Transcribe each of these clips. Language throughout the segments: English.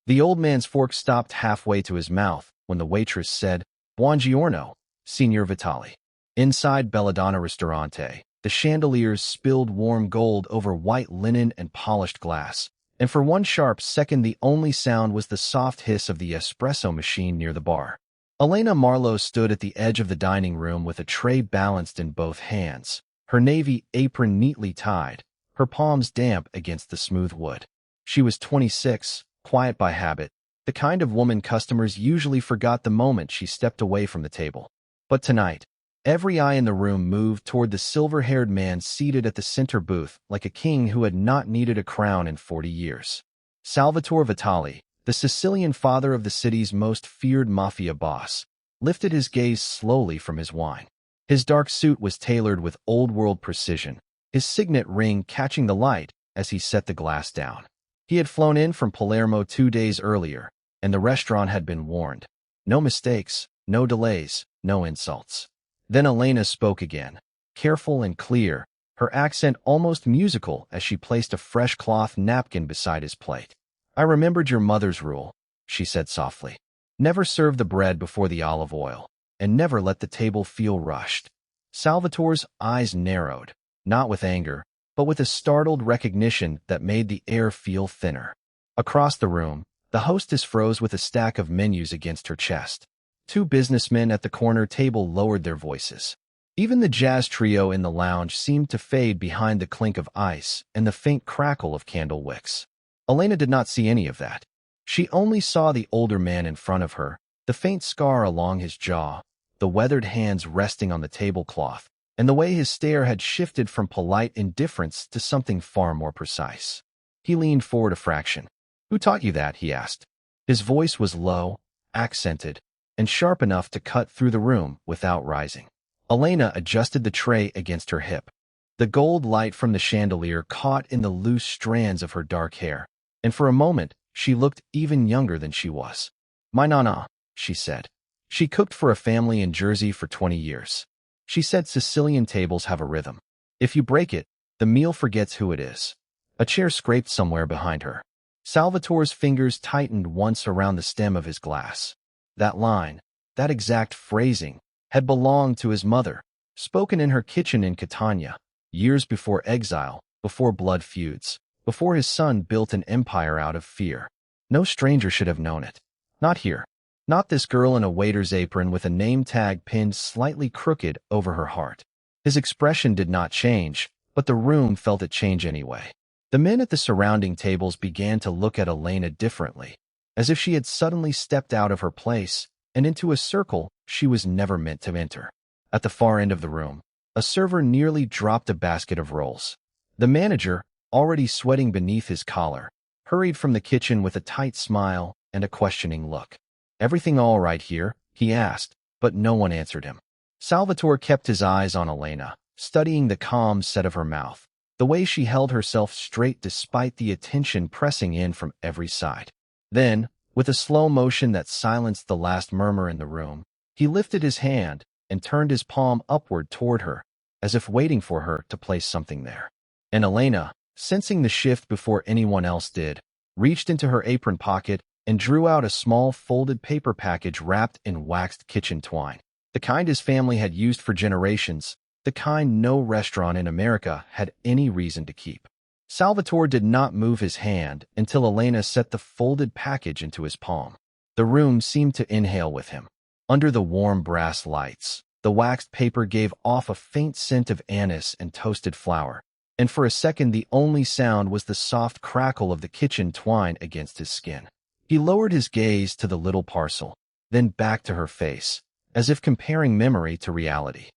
The old man's fork stopped halfway to his mouth when the waitress said, "Buongiorno, Signor Vitali." Inside Belladonna Ristorante, the chandeliers spilled warm gold over white linen and polished glass, and for one sharp second the only sound was the soft hiss of the espresso machine near the bar. Elena Marlowe stood at the edge of the dining room with a tray balanced in both hands, her navy apron neatly tied, her palms damp against the smooth wood. She was 26, quiet by habit, the kind of woman customers usually forgot the moment she stepped away from the table. But tonight, every eye in the room moved toward the silver-haired man seated at the center booth like a king who had not needed a crown in 40 years. Salvatore Vitali, the Sicilian father of the city's most feared Mafia boss, lifted his gaze slowly from his wine. His dark suit was tailored with old-world precision, his signet ring catching the light as he set the glass down. He had flown in from Palermo 2 days earlier, and the restaurant had been warned. No mistakes, no delays, no insults. Then Elena spoke again, careful and clear, her accent almost musical as she placed a fresh cloth napkin beside his plate. "I remembered your mother's rule," she said softly. "Never serve the bread before the olive oil, and never let the table feel rushed." Salvatore's eyes narrowed, not with anger, but with a startled recognition that made the air feel thinner. Across the room, the hostess froze with a stack of menus against her chest. 2 businessmen at the corner table lowered their voices. Even the jazz trio in the lounge seemed to fade behind the clink of ice and the faint crackle of candle wicks. Elena did not see any of that. She only saw the older man in front of her, the faint scar along his jaw, the weathered hands resting on the tablecloth, and the way his stare had shifted from polite indifference to something far more precise. He leaned forward a fraction. "Who taught you that?" he asked. His voice was low, accented, and sharp enough to cut through the room without rising. Elena adjusted the tray against her hip. The gold light from the chandelier caught in the loose strands of her dark hair, and for a moment she looked even younger than she was. "My nana," she said. "She cooked for a family in Jersey for 20 years. She said Sicilian tables have a rhythm. If you break it, the meal forgets who it is." A chair scraped somewhere behind her. Salvatore's fingers tightened once around the stem of his glass. That line, that exact phrasing, had belonged to his mother, spoken in her kitchen in Catania, years before exile, before blood feuds, before his son built an empire out of fear. No stranger should have known it. Not here. Not this girl in a waiter's apron with a name tag pinned slightly crooked over her heart. His expression did not change, but the room felt it change anyway. The men at the surrounding tables began to look at Elena differently, as if she had suddenly stepped out of her place and into a circle she was never meant to enter. At the far end of the room, a server nearly dropped a basket of rolls. The manager, already sweating beneath his collar, hurried from the kitchen with a tight smile and a questioning look. "Everything all right here?" he asked, but no one answered him. Salvatore kept his eyes on Elena, studying the calm set of her mouth, the way she held herself straight despite the attention pressing in from every side. Then, with a slow motion that silenced the last murmur in the room, he lifted his hand and turned his palm upward toward her, as if waiting for her to place something there. And Elena, sensing the shift before anyone else did, reached into her apron pocket and drew out a small folded paper package wrapped in waxed kitchen twine, the kind his family had used for generations, the kind no restaurant in America had any reason to keep. Salvatore did not move his hand until Elena set the folded package into his palm. The room seemed to inhale with him. Under the warm brass lights, the waxed paper gave off a faint scent of anise and toasted flour, and for a second the only sound was the soft crackle of the kitchen twine against his skin. He lowered his gaze to the little parcel, then back to her face, as if comparing memory to reality.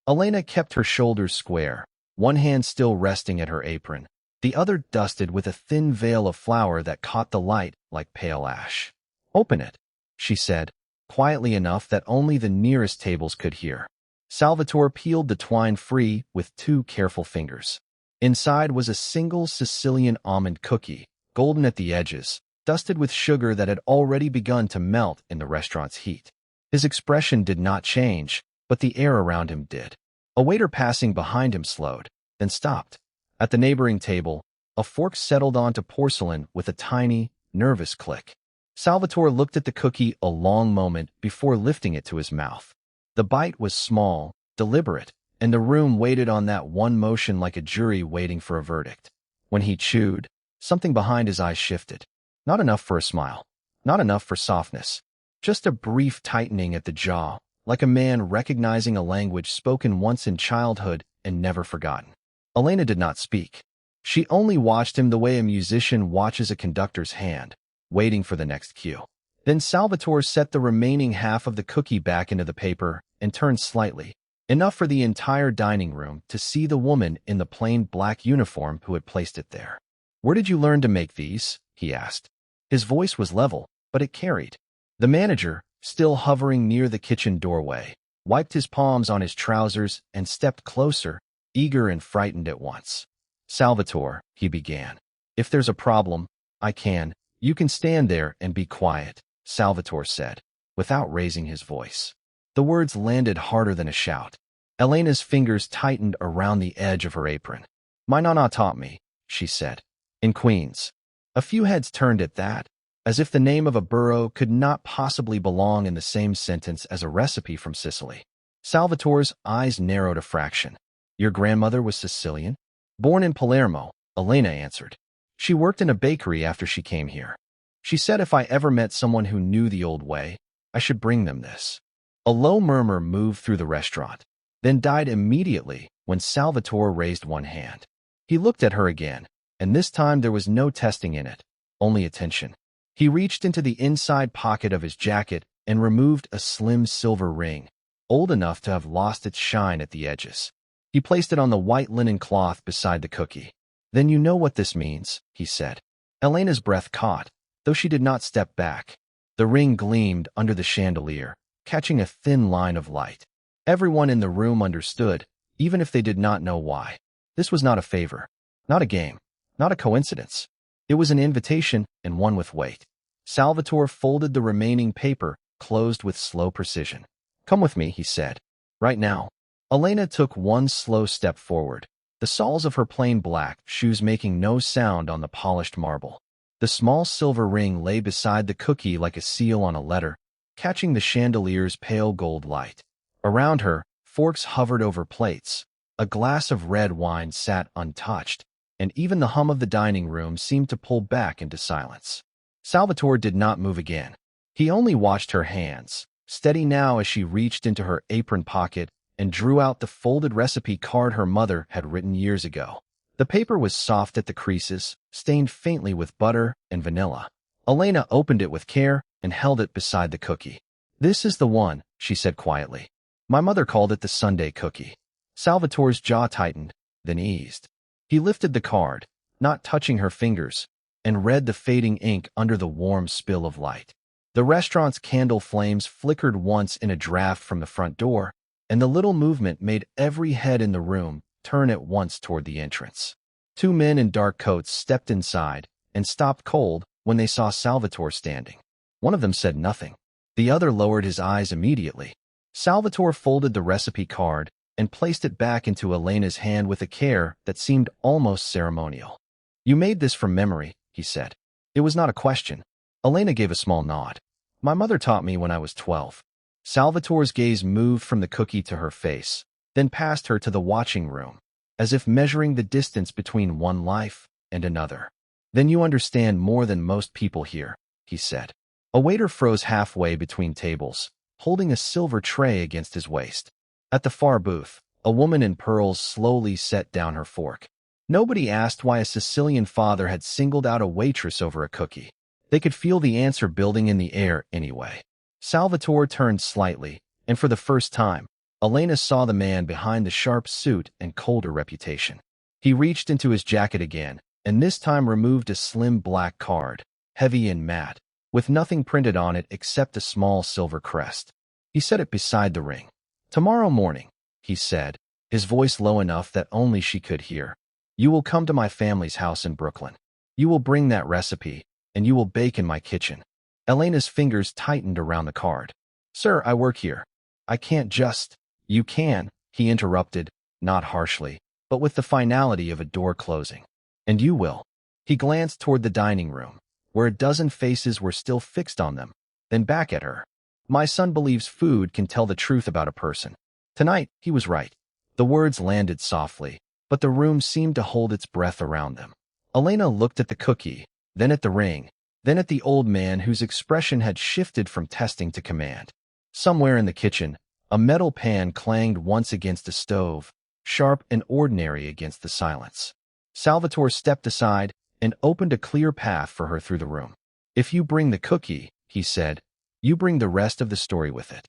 Elena kept her shoulders square, one hand still resting at her apron, the other dusted with a thin veil of flour that caught the light like pale ash. "Open it," she said, quietly enough that only the nearest tables could hear. Salvatore peeled the twine free with 2 careful fingers. Inside was a single Sicilian almond cookie, golden at the edges, dusted with sugar that had already begun to melt in the restaurant's heat. His expression did not change, but the air around him did. A waiter passing behind him slowed, then stopped. At the neighboring table, a fork settled onto porcelain with a tiny, nervous click. Salvatore looked at the cookie a long moment before lifting it to his mouth. The bite was small, deliberate, and the room waited on that one motion like a jury waiting for a verdict. When he chewed, something behind his eyes shifted. Not enough for a smile. Not enough for softness. Just a brief tightening at the jaw, like a man recognizing a language spoken once in childhood and never forgotten. Elena did not speak. She only watched him the way a musician watches a conductor's hand, waiting for the next cue. Then Salvatore set the remaining half of the cookie back into the paper and turned slightly, enough for the entire dining room to see the woman in the plain black uniform who had placed it there. "Where did you learn to make these?" he asked. His voice was level, but it carried. The manager, still hovering near the kitchen doorway, wiped his palms on his trousers and stepped closer, eager and frightened at once. "Salvatore," he began, "if there's a problem, you can stand there and be quiet," Salvatore said, without raising his voice. The words landed harder than a shout. Elena's fingers tightened around the edge of her apron. "My nana taught me," she said, "in Queens." A few heads turned at that, as if the name of a borough could not possibly belong in the same sentence as a recipe from Sicily. Salvatore's eyes narrowed a fraction. "Your grandmother was Sicilian?" "Born in Palermo," Elena answered. "She worked in a bakery after she came here. She said if I ever met someone who knew the old way, I should bring them this." A low murmur moved through the restaurant, then died immediately when Salvatore raised one hand. He looked at her again, and this time there was no testing in it, only attention. He reached into the inside pocket of his jacket and removed a slim silver ring, old enough to have lost its shine at the edges. He placed it on the white linen cloth beside the cookie. "Then you know what this means," he said. Elena's breath caught, though she did not step back. The ring gleamed under the chandelier, catching a thin line of light. Everyone in the room understood, even if they did not know why. This was not a favor, not a game, not a coincidence. It was an invitation, and one with weight. Salvatore folded the remaining paper, closed with slow precision. "Come with me," he said. "Right now." Elena took one slow step forward, the soles of her plain black shoes making no sound on the polished marble. The small silver ring lay beside the cookie like a seal on a letter, catching the chandelier's pale gold light. Around her, forks hovered over plates. A glass of red wine sat untouched, and even the hum of the dining room seemed to pull back into silence. Salvatore did not move again. He only watched her hands, steady now as she reached into her apron pocket and drew out the folded recipe card her mother had written years ago. The paper was soft at the creases, stained faintly with butter and vanilla. Elena opened it with care and held it beside the cookie. "This is the one," she said quietly. "My mother called it the Sunday cookie." Salvatore's jaw tightened, then eased. He lifted the card, not touching her fingers, and read the fading ink under the warm spill of light. The restaurant's candle flames flickered once in a draft from the front door, and the little movement made every head in the room turn at once toward the entrance. Two men in dark coats stepped inside and stopped cold when they saw Salvatore standing. One of them said nothing. The other lowered his eyes immediately. Salvatore folded the recipe card and placed it back into Elena's hand with a care that seemed almost ceremonial. "You made this from memory," he said. It was not a question. Elena gave a small nod. "My mother taught me when I was 12. Salvatore's gaze moved from the cookie to her face, then past her to the watching room, as if measuring the distance between one life and another. "Then you understand more than most people here," he said. A waiter froze halfway between tables, holding a silver tray against his waist. At the far booth, a woman in pearls slowly set down her fork. Nobody asked why a Sicilian father had singled out a waitress over a cookie. They could feel the answer building in the air anyway. Salvatore turned slightly, and for the first time, Elena saw the man behind the sharp suit and colder reputation. He reached into his jacket again, and this time removed a slim black card, heavy and matte, with nothing printed on it except a small silver crest. He set it beside the ring. "Tomorrow morning," he said, his voice low enough that only she could hear, "you will come to my family's house in Brooklyn. You will bring that recipe, and you will bake in my kitchen." Elena's fingers tightened around the card. "Sir, I work here. I can't just—" "You can," he interrupted, not harshly, but with the finality of a door closing. "And you will." He glanced toward the dining room. where a dozen faces were still fixed on them, then back at her. My son believes food can tell the truth about a person. Tonight, he was right. The words landed softly, but the room seemed to hold its breath around them. Elena looked at the cookie, then at the ring, then at the old man whose expression had shifted from testing to command. Somewhere in the kitchen, a metal pan clanged once against a stove, sharp and ordinary against the silence. Salvatore stepped aside and opened a clear path for her through the room. "If you bring the cookie," he said, "you bring the rest of the story with it."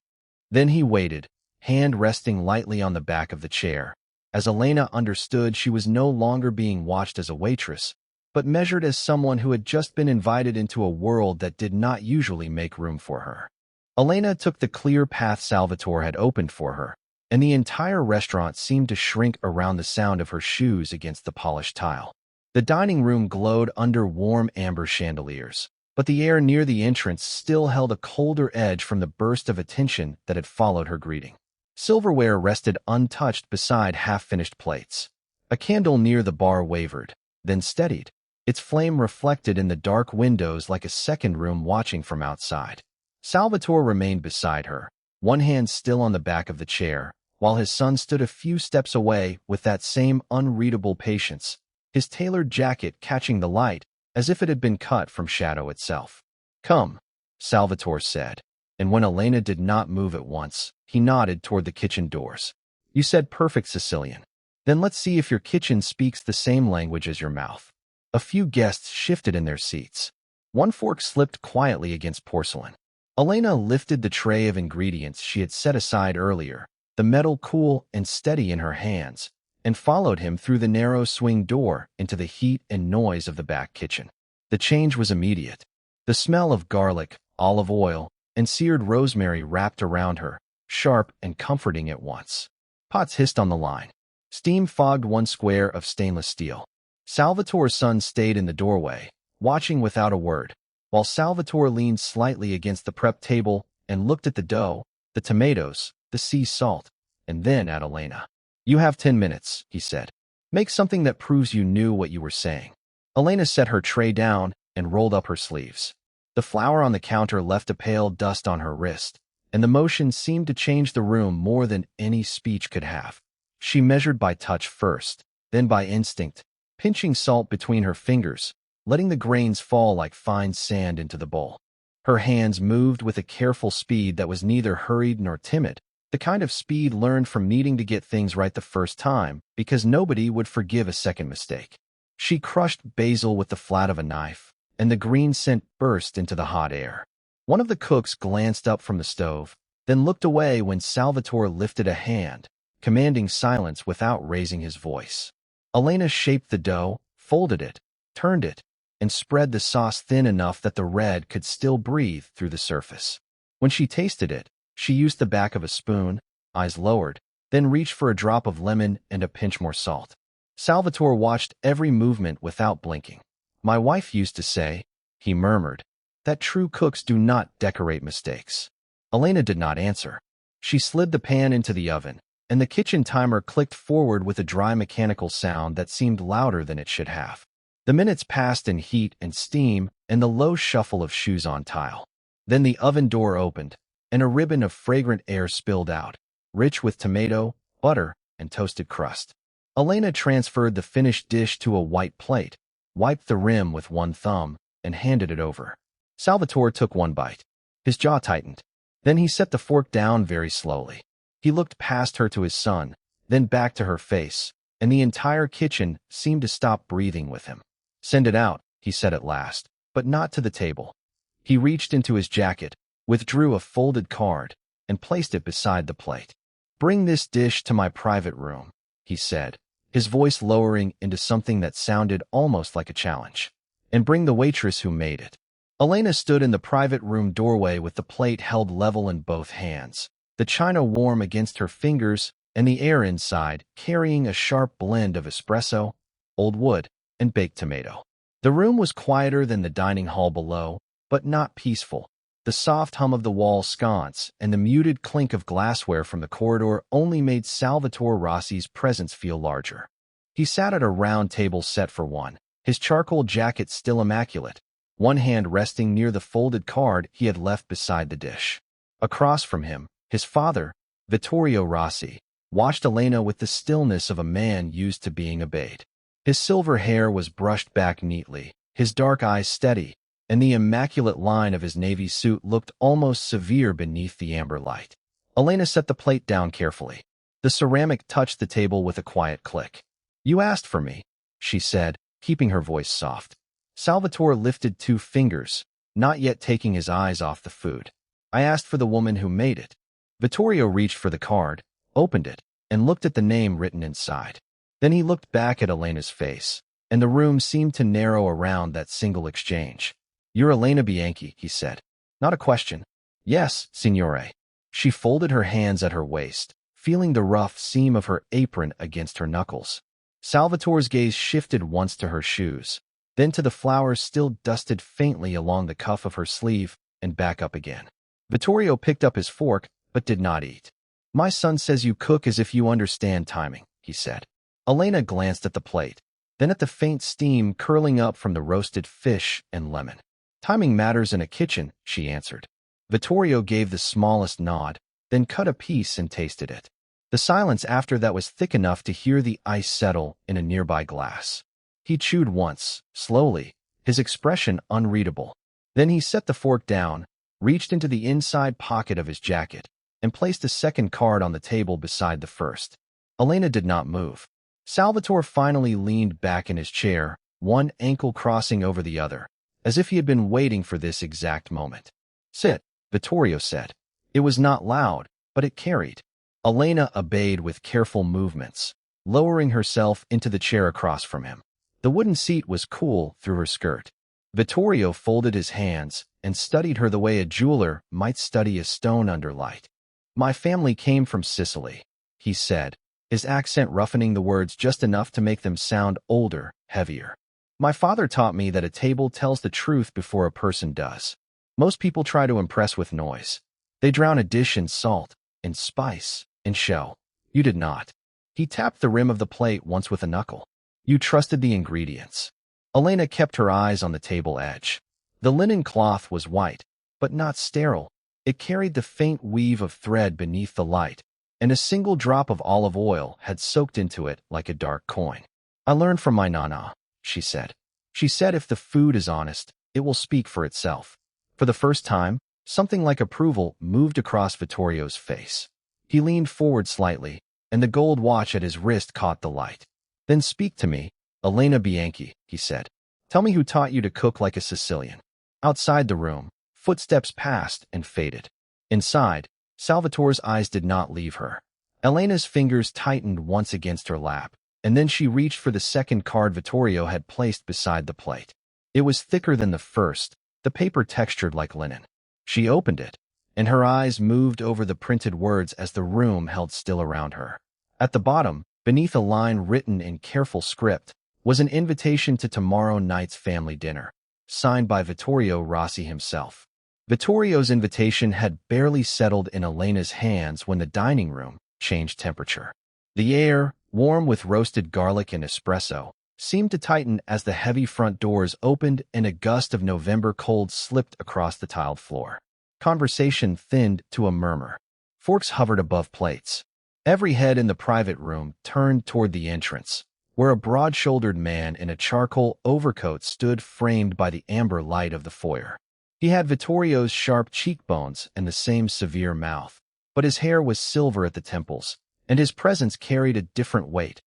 Then he waited, hand resting lightly on the back of the chair, as Elena understood she was no longer being watched as a waitress, but measured as someone who had just been invited into a world that did not usually make room for her. Elena took the clear path Salvatore had opened for her, and the entire restaurant seemed to shrink around the sound of her shoes against the polished tile. The dining room glowed under warm amber chandeliers, but the air near the entrance still held a colder edge from the burst of attention that had followed her greeting. Silverware rested untouched beside half-finished plates. A candle near the bar wavered, then steadied, its flame reflected in the dark windows like a second room watching from outside. Salvatore remained beside her, one hand still on the back of the chair, while his son stood a few steps away with that same unreadable patience, his tailored jacket catching the light as if it had been cut from shadow itself. "Come," Salvatore said, and when Elena did not move at once, he nodded toward the kitchen doors. "You said perfect Sicilian. Then let's see if your kitchen speaks the same language as your mouth." A few guests shifted in their seats. One fork slipped quietly against porcelain. Elena lifted the tray of ingredients she had set aside earlier, the metal cool and steady in her hands, and followed him through the narrow swing door into the heat and noise of the back kitchen. The change was immediate. The smell of garlic, olive oil, and seared rosemary wrapped around her, sharp and comforting at once. Pots hissed on the line. Steam fogged one square of stainless steel. Salvatore's son stayed in the doorway, watching without a word, while Salvatore leaned slightly against the prep table and looked at the dough, the tomatoes, the sea salt, and then at Elena. "You have 10 minutes, he said. "Make something that proves you knew what you were saying." Elena set her tray down and rolled up her sleeves. The flour on the counter left a pale dust on her wrist, and the motion seemed to change the room more than any speech could have. She measured by touch first, then by instinct, pinching salt between her fingers, letting the grains fall like fine sand into the bowl. Her hands moved with a careful speed that was neither hurried nor timid, the kind of speed learned from needing to get things right the first time, because nobody would forgive a second mistake. She crushed basil with the flat of a knife, and the green scent burst into the hot air. One of the cooks glanced up from the stove, then looked away when Salvatore lifted a hand, commanding silence without raising his voice. Elena shaped the dough, folded it, turned it, and spread the sauce thin enough that the red could still breathe through the surface. When she tasted it, she used the back of a spoon, eyes lowered, then reached for a drop of lemon and a pinch more salt. Salvatore watched every movement without blinking. "My wife used to say," he murmured, "that true cooks do not decorate mistakes." Elena did not answer. She slid the pan into the oven, and the kitchen timer clicked forward with a dry mechanical sound that seemed louder than it should have. The minutes passed in heat and steam and the low shuffle of shoes on tile. Then the oven door opened, and a ribbon of fragrant air spilled out, rich with tomato, butter, and toasted crust. Elena transferred the finished dish to a white plate, wiped the rim with one thumb, and handed it over. Salvatore took one bite. His jaw tightened. Then he set the fork down very slowly. He looked past her to his son, then back to her face, and the entire kitchen seemed to stop breathing with him. "Send it out," he said at last, but not to the table. He reached into his jacket, withdrew a folded card, and placed it beside the plate. "Bring this dish to my private room," he said, his voice lowering into something that sounded almost like a challenge. "And bring the waitress who made it." Elena stood in the private room doorway with the plate held level in both hands, the china warm against her fingers and the air inside carrying a sharp blend of espresso, old wood, and baked tomato. The room was quieter than the dining hall below, but not peaceful. The soft hum of the wall sconce and the muted clink of glassware from the corridor only made Salvatore Rossi's presence feel larger. He sat at a round table set for one, his charcoal jacket still immaculate, one hand resting near the folded card he had left beside the dish. Across from him, his father, Vittorio Rossi, watched Elena with the stillness of a man used to being obeyed. His silver hair was brushed back neatly, his dark eyes steady, and the immaculate line of his navy suit looked almost severe beneath the amber light. Elena set the plate down carefully. The ceramic touched the table with a quiet click. "You asked for me," she said, keeping her voice soft. Salvatore lifted 2 fingers, not yet taking his eyes off the food. "I asked for the woman who made it." Vittorio reached for the card, opened it, and looked at the name written inside. Then he looked back at Elena's face, and the room seemed to narrow around that single exchange. "You're Elena Bianchi," he said. "Not a question." "Yes, signore." She folded her hands at her waist, feeling the rough seam of her apron against her knuckles. Salvatore's gaze shifted once to her shoes, then to the flowers still dusted faintly along the cuff of her sleeve, and back up again. Vittorio picked up his fork, but did not eat. "My son says you cook as if you understand timing," he said. Elena glanced at the plate, then at the faint steam curling up from the roasted fish and lemon. "Timing matters in a kitchen," she answered. Vittorio gave the smallest nod, then cut a piece and tasted it. The silence after that was thick enough to hear the ice settle in a nearby glass. He chewed once, slowly, his expression unreadable. Then he set the fork down, reached into the inside pocket of his jacket, and placed a second card on the table beside the first. Elena did not move. Salvatore finally leaned back in his chair, one ankle crossing over the other, as if he had been waiting for this exact moment. "Sit," Vittorio said. It was not loud, but it carried. Elena obeyed with careful movements, lowering herself into the chair across from him. The wooden seat was cool through her skirt. Vittorio folded his hands and studied her the way a jeweler might study a stone under light. "My family came from Sicily," he said, his accent roughening the words just enough to make them sound older, heavier. "My father taught me that a table tells the truth before a person does. Most people try to impress with noise. They drown a dish in salt, in spice, in show. You did not." He tapped the rim of the plate once with a knuckle. "You trusted the ingredients." Elena kept her eyes on the table edge. The linen cloth was white, but not sterile. It carried the faint weave of thread beneath the light, and a single drop of olive oil had soaked into it like a dark coin. "I learned from my nana," she said. "She said if the food is honest, it will speak for itself." For the first time, something like approval moved across Vittorio's face. He leaned forward slightly, and the gold watch at his wrist caught the light. "Then speak to me, Elena Bianchi," he said. "Tell me who taught you to cook like a Sicilian." Outside the room, footsteps passed and faded. Inside, Salvatore's eyes did not leave her. Elena's fingers tightened once against her lap, and then she reached for the second card Vittorio had placed beside the plate. It was thicker than the first, the paper textured like linen. She opened it, and her eyes moved over the printed words as the room held still around her. At the bottom, beneath a line written in careful script, was an invitation to tomorrow night's family dinner, signed by Vittorio Rossi himself. Vittorio's invitation had barely settled in Elena's hands when the dining room changed temperature. The air, warm with roasted garlic and espresso, seemed to tighten as the heavy front doors opened and a gust of November cold slipped across the tiled floor. Conversation thinned to a murmur. Forks hovered above plates. Every head in the private room turned toward the entrance, where a broad-shouldered man in a charcoal overcoat stood framed by the amber light of the foyer. He had Vittorio's sharp cheekbones and the same severe mouth, but his hair was silver at the temples, and his presence carried a different weight.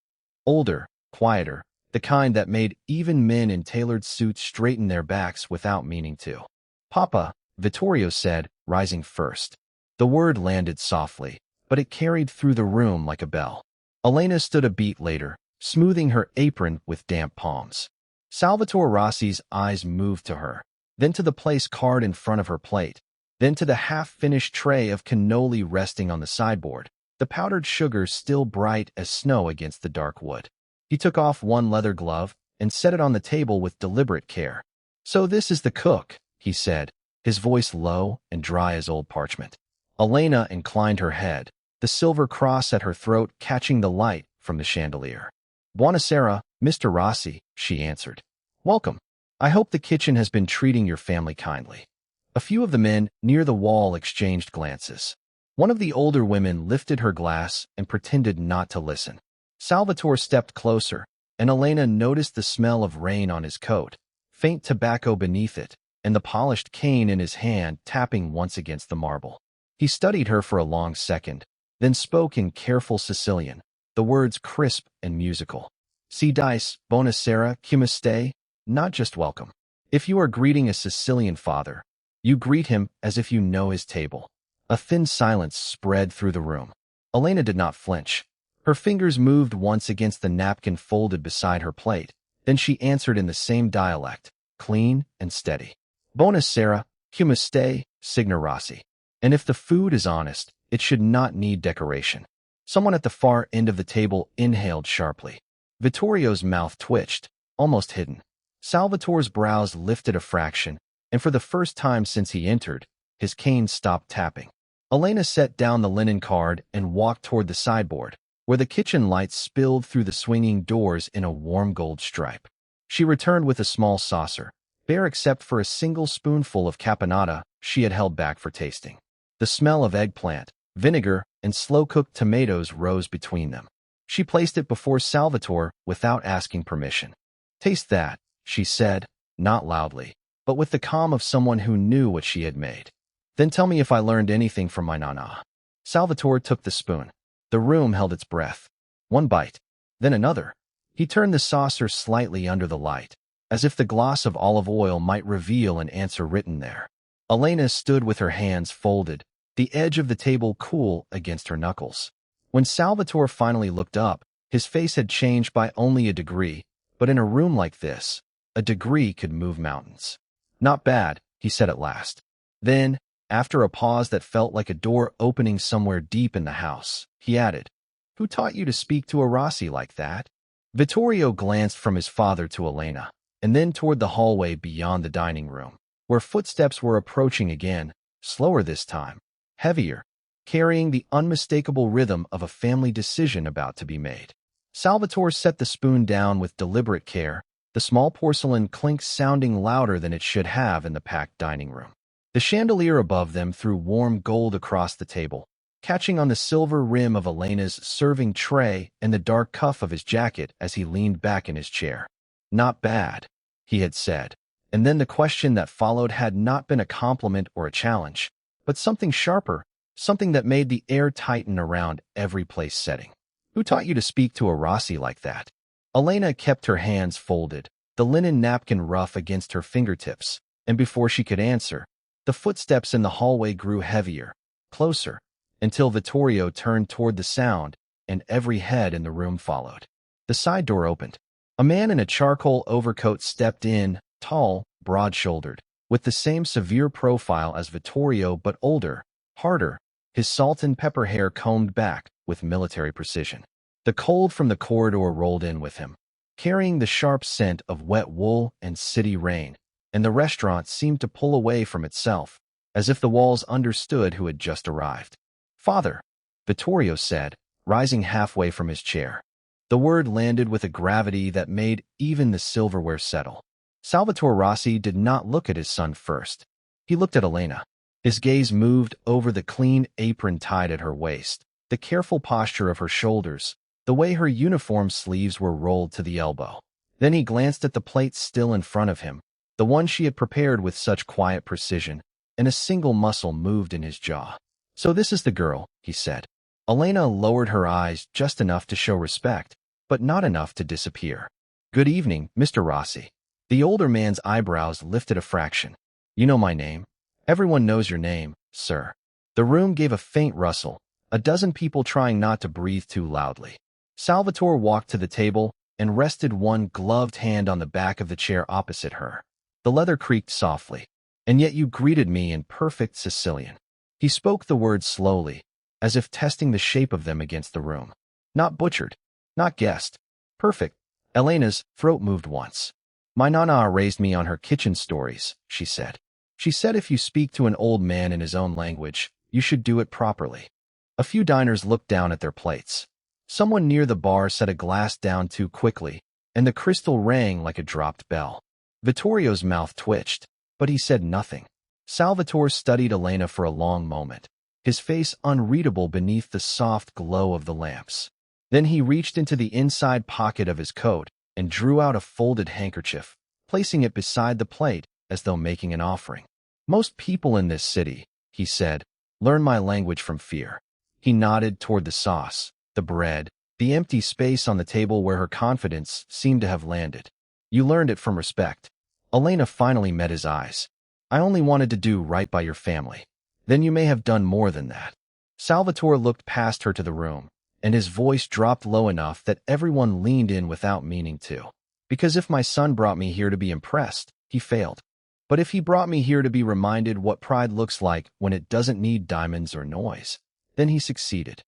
Older, quieter, the kind that made even men in tailored suits straighten their backs without meaning to. "Papa," Vittorio said, rising first. The word landed softly, but it carried through the room like a bell. Elena stood a beat later, smoothing her apron with damp palms. Salvatore Rossi's eyes moved to her, then to the place card in front of her plate, then to the half-finished tray of cannoli resting on the sideboard, the powdered sugar still bright as snow against the dark wood. He took off one leather glove and set it on the table with deliberate care. "So this is the cook," he said, his voice low and dry as old parchment. Elena inclined her head, the silver cross at her throat catching the light from the chandelier. "Buonasera, Mr. Rossi," she answered. "Welcome." I hope the kitchen has been treating your family kindly." A few of the men near the wall exchanged glances. One of the older women lifted her glass and pretended not to listen. Salvatore stepped closer, and Elena noticed the smell of rain on his coat, faint tobacco beneath it, and the polished cane in his hand tapping once against the marble. He studied her for a long second, then spoke in careful Sicilian, the words crisp and musical. "Si dice, buonasera, come stai?" Not just welcome. If you are greeting a Sicilian father, you greet him as if you know his table. A thin silence spread through the room. Elena did not flinch. Her fingers moved once against the napkin folded beside her plate. Then she answered in the same dialect, clean and steady. "Buonasera, come stai, Signor Rossi." And if the food is honest, it should not need decoration. Someone at the far end of the table inhaled sharply. Vittorio's mouth twitched, almost hidden. Salvatore's brows lifted a fraction, and for the first time since he entered, his cane stopped tapping. Elena set down the linen card and walked toward the sideboard, where the kitchen lights spilled through the swinging doors in a warm gold stripe. She returned with a small saucer, bare except for a single spoonful of caponata she had held back for tasting. The smell of eggplant, vinegar, and slow-cooked tomatoes rose between them. She placed it before Salvatore without asking permission. "Taste that," she said, not loudly, but with the calm of someone who knew what she had made. "Then tell me if I learned anything from my nana." Salvatore took the spoon. The room held its breath. One bite, then another. He turned the saucer slightly under the light, as if the gloss of olive oil might reveal an answer written there. Elena stood with her hands folded, the edge of the table cool against her knuckles. When Salvatore finally looked up, his face had changed by only a degree, but in a room like this, a degree could move mountains. "Not bad," he said at last. Then, after a pause that felt like a door opening somewhere deep in the house, he added, "Who taught you to speak to a Rossi like that?" Vittorio glanced from his father to Elena, and then toward the hallway beyond the dining room, where footsteps were approaching again, slower this time, heavier, carrying the unmistakable rhythm of a family decision about to be made. Salvatore set the spoon down with deliberate care, the small porcelain clink sounding louder than it should have in the packed dining room. The chandelier above them threw warm gold across the table, catching on the silver rim of Elena's serving tray and the dark cuff of his jacket as he leaned back in his chair. "Not bad," he had said, and then the question that followed had not been a compliment or a challenge, but something sharper, something that made the air tighten around every place setting. "Who taught you to speak to a Rossi like that?" Elena kept her hands folded, the linen napkin rough against her fingertips, and before she could answer, the footsteps in the hallway grew heavier, closer, until Vittorio turned toward the sound, and every head in the room followed. The side door opened. A man in a charcoal overcoat stepped in, tall, broad-shouldered, with the same severe profile as Vittorio but older, harder, his salt and pepper hair combed back with military precision. The cold from the corridor rolled in with him, carrying the sharp scent of wet wool and city rain, and the restaurant seemed to pull away from itself, as if the walls understood who had just arrived. "Father," Vittorio said, rising halfway from his chair. The word landed with a gravity that made even the silverware settle. Salvatore Rossi did not look at his son first. He looked at Elena. His gaze moved over the clean apron tied at her waist, the careful posture of her shoulders, the way her uniform sleeves were rolled to the elbow. Then he glanced at the plate still in front of him, the one she had prepared with such quiet precision, and a single muscle moved in his jaw. "So this is the girl," he said. Elena lowered her eyes just enough to show respect, but not enough to disappear. "Good evening, Mr. Rossi." The older man's eyebrows lifted a fraction. "You know my name? Everyone knows your name, sir." The room gave a faint rustle, a dozen people trying not to breathe too loudly. Salvatore walked to the table and rested one gloved hand on the back of the chair opposite her. The leather creaked softly. "And yet you greeted me in perfect Sicilian." He spoke the words slowly, as if testing the shape of them against the room. "Not butchered, not guessed. Perfect." Elena's throat moved once. "My nana raised me on her kitchen stories," she said. "She said if you speak to an old man in his own language, you should do it properly." A few diners looked down at their plates. Someone near the bar set a glass down too quickly, and the crystal rang like a dropped bell. Vittorio's mouth twitched, but he said nothing. Salvatore studied Elena for a long moment, his face unreadable beneath the soft glow of the lamps. Then he reached into the inside pocket of his coat and drew out a folded handkerchief, placing it beside the plate as though making an offering. "Most people in this city," he said, "learn my language from fear." He nodded toward the sauce, the bread, the empty space on the table where her confidence seemed to have landed. "You learned it from respect." Elena finally met his eyes. "I only wanted to do right by your family." "Then you may have done more than that." Salvatore looked past her to the room, and his voice dropped low enough that everyone leaned in without meaning to. "Because if my son brought me here to be impressed, he failed. But if he brought me here to be reminded what pride looks like when it doesn't need diamonds or noise, then he succeeded."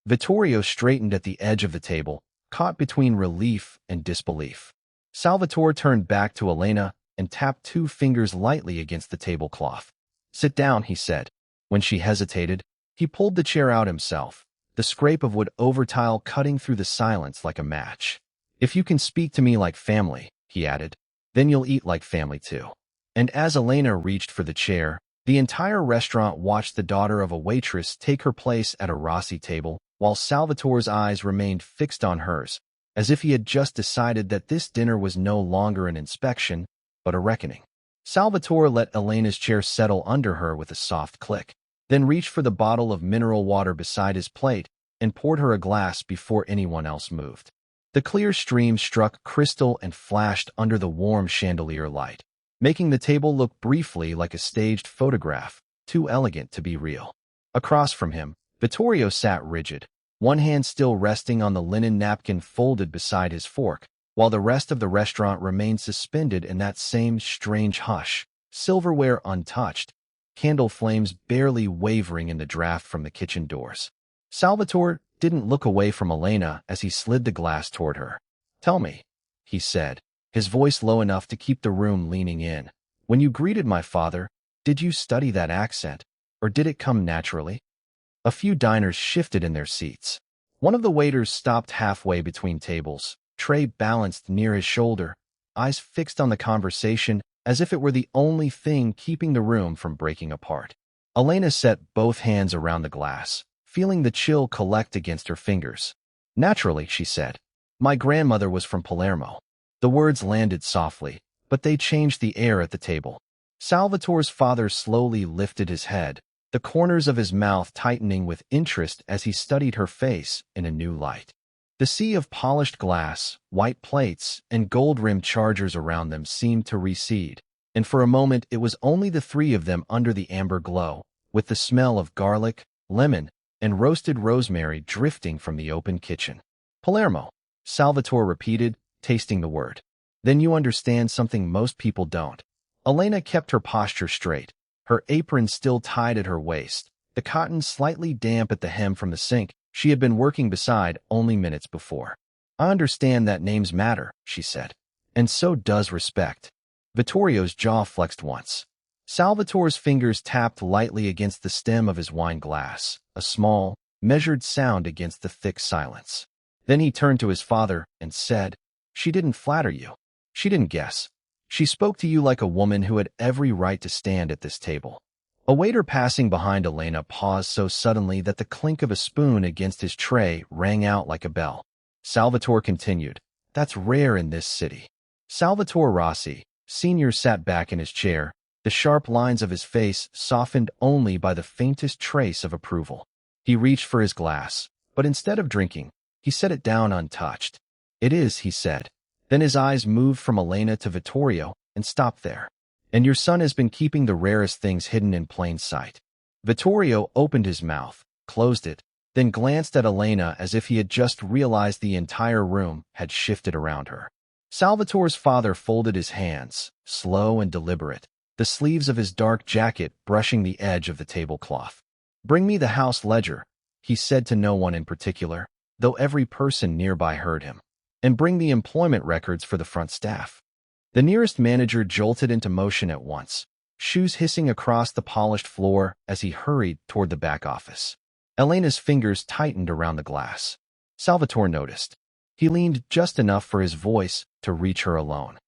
Vittorio straightened at the edge of the table, caught between relief and disbelief. Salvatore turned back to Elena and tapped 2 fingers lightly against the tablecloth. "Sit down," he said. When she hesitated, he pulled the chair out himself, the scrape of wood over tile cutting through the silence like a match. "If you can speak to me like family," he added, "then you'll eat like family too." And as Elena reached for the chair, the entire restaurant watched the daughter of a waitress take her place at a Rossi table, while Salvatore's eyes remained fixed on hers, as if he had just decided that this dinner was no longer an inspection, but a reckoning. Salvatore let Elena's chair settle under her with a soft click, then reached for the bottle of mineral water beside his plate and poured her a glass before anyone else moved. The clear stream struck crystal and flashed under the warm chandelier light, making the table look briefly like a staged photograph, too elegant to be real. Across from him, Vittorio sat rigid, one hand still resting on the linen napkin folded beside his fork, while the rest of the restaurant remained suspended in that same strange hush, silverware untouched, candle flames barely wavering in the draft from the kitchen doors. Salvatore didn't look away from Elena as he slid the glass toward her. "Tell me," he said, his voice low enough to keep the room leaning in. "When you greeted my father, did you study that accent, or did it come naturally?" A few diners shifted in their seats. One of the waiters stopped halfway between tables, tray balanced near his shoulder, eyes fixed on the conversation as if it were the only thing keeping the room from breaking apart. Elena set both hands around the glass, feeling the chill collect against her fingers. "Naturally," she said. "My grandmother was from Palermo." The words landed softly, but they changed the air at the table. Salvatore's father slowly lifted his head, the corners of his mouth tightening with interest as he studied her face in a new light. The sea of polished glass, white plates, and gold-rimmed chargers around them seemed to recede, and for a moment it was only the 3 of them under the amber glow, with the smell of garlic, lemon, and roasted rosemary drifting from the open kitchen. "Palermo," Salvatore repeated, tasting the word. "Then you understand something most people don't." Elena kept her posture straight, her apron still tied at her waist, the cotton slightly damp at the hem from the sink she had been working beside only minutes before. "I understand that names matter," she said. "And so does respect." Vittorio's jaw flexed once. Salvatore's fingers tapped lightly against the stem of his wine glass, a small, measured sound against the thick silence. Then he turned to his father and said, "She didn't flatter you. She didn't guess. She spoke to you like a woman who had every right to stand at this table." A waiter passing behind Elena paused so suddenly that the clink of a spoon against his tray rang out like a bell. Salvatore continued, "That's rare in this city." Salvatore Rossi, Sr. sat back in his chair, the sharp lines of his face softened only by the faintest trace of approval. He reached for his glass, but instead of drinking, he set it down untouched. "It is," he said. Then his eyes moved from Elena to Vittorio and stopped there. "And your son has been keeping the rarest things hidden in plain sight." Vittorio opened his mouth, closed it, then glanced at Elena as if he had just realized the entire room had shifted around her. Salvatore's father folded his hands, slow and deliberate, the sleeves of his dark jacket brushing the edge of the tablecloth. "Bring me the house ledger," he said to no one in particular, though every person nearby heard him. "And bring the employment records for the front staff." The nearest manager jolted into motion at once, shoes hissing across the polished floor as he hurried toward the back office. Elena's fingers tightened around the glass. Salvatore noticed. He leaned just enough for his voice to reach her alone.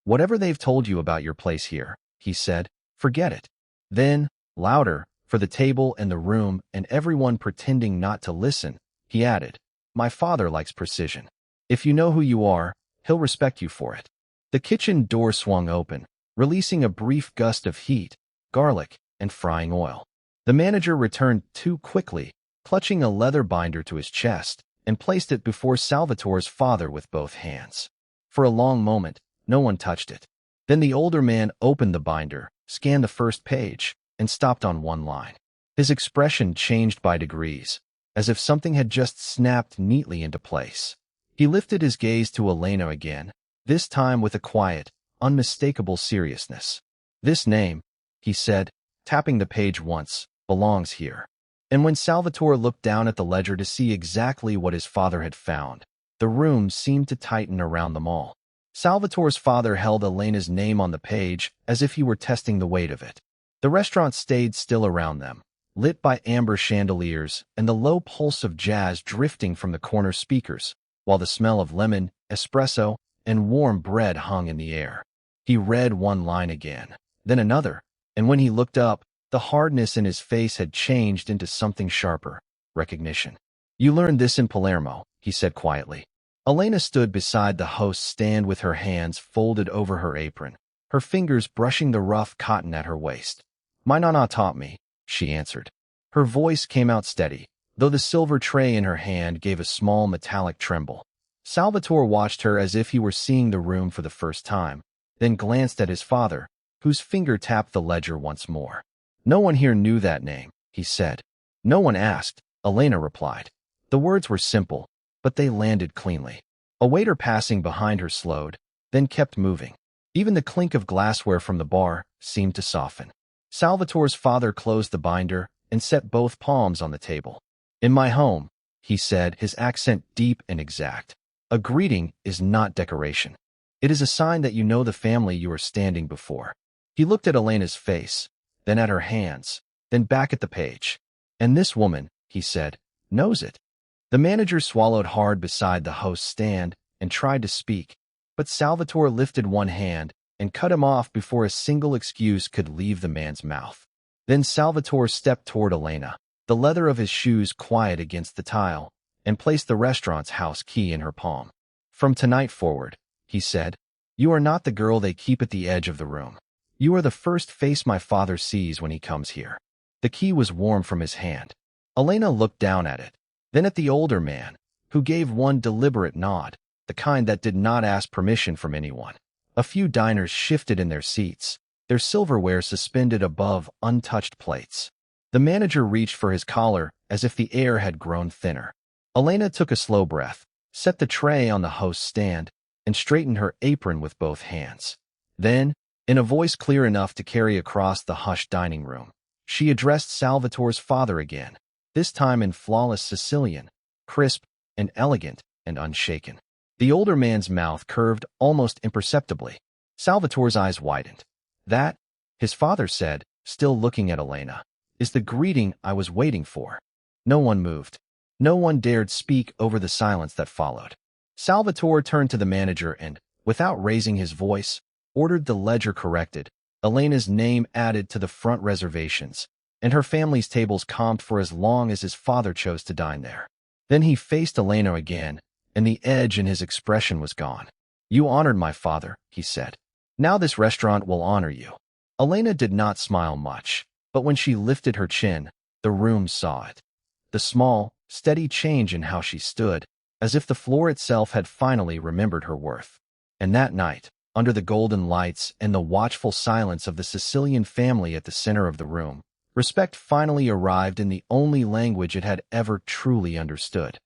Whatever they've told you about your place here, he said, forget it. Then, louder, for the table and the room and everyone pretending not to listen, he added, my father likes precision. If you know who you are, he'll respect you for it. The kitchen door swung open, releasing a brief gust of heat, garlic, and frying oil. The manager returned too quickly, clutching a leather binder to his chest, and placed it before Salvatore's father with both hands. For a long moment, no one touched it. Then the older man opened the binder, scanned the first page, and stopped on one line. His expression changed by degrees, as if something had just snapped neatly into place. He lifted his gaze to Elena again, this time with a quiet, unmistakable seriousness. This name, he said, tapping the page once, belongs here. And when Salvatore looked down at the ledger to see exactly what his father had found, the room seemed to tighten around them all. Salvatore's father held Elena's name on the page as if he were testing the weight of it. The restaurant stayed still around them, lit by amber chandeliers and the low pulse of jazz drifting from the corner speakers, while the smell of lemon, espresso, and warm bread hung in the air. He read one line again, then another, and when he looked up, the hardness in his face had changed into something sharper, recognition. You learned this in Palermo, he said quietly. Elena stood beside the host's stand with her hands folded over her apron, her fingers brushing the rough cotton at her waist. My nana taught me, she answered. Her voice came out steady, though the silver tray in her hand gave a small metallic tremble. Salvatore watched her as if he were seeing the room for the first time, then glanced at his father, whose finger tapped the ledger once more. No one here knew that name, he said. No one asked, Elena replied. The words were simple, but they landed cleanly. A waiter passing behind her slowed, then kept moving. Even the clink of glassware from the bar seemed to soften. Salvatore's father closed the binder and set both palms on the table. In my home, he said, his accent deep and exact. A greeting is not decoration. It is a sign that you know the family you are standing before. He looked at Elena's face, then at her hands, then back at the page. And this woman, he said, knows it. The manager swallowed hard beside the host's stand and tried to speak, but Salvatore lifted one hand and cut him off before a single excuse could leave the man's mouth. Then Salvatore stepped toward Elena, the leather of his shoes quiet against the tile, and placed the restaurant's house key in her palm. From tonight forward, he said, you are not the girl they keep at the edge of the room. You are the first face my father sees when he comes here. The key was warm from his hand. Elena looked down at it, then at the older man, who gave one deliberate nod, the kind that did not ask permission from anyone. A few diners shifted in their seats, their silverware suspended above untouched plates. The manager reached for his collar as if the air had grown thinner. Elena took a slow breath, set the tray on the host's stand, and straightened her apron with both hands. Then, in a voice clear enough to carry across the hushed dining room, she addressed Salvatore's father again, this time in flawless Sicilian, crisp and elegant and unshaken. The older man's mouth curved almost imperceptibly. Salvatore's eyes widened. That, his father said, still looking at Elena, is the greeting I was waiting for. No one moved. No one dared speak over the silence that followed. Salvatore turned to the manager and, without raising his voice, ordered the ledger corrected, Elena's name added to the front reservations, and her family's tables comped for as long as his father chose to dine there. Then he faced Elena again, and the edge in his expression was gone. You honored my father, he said. Now this restaurant will honor you. Elena did not smile much, but when she lifted her chin, the room saw it. The small, steady change in how she stood, as if the floor itself had finally remembered her worth. And that night, under the golden lights and the watchful silence of the Sicilian family at the center of the room, respect finally arrived in the only language it had ever truly understood.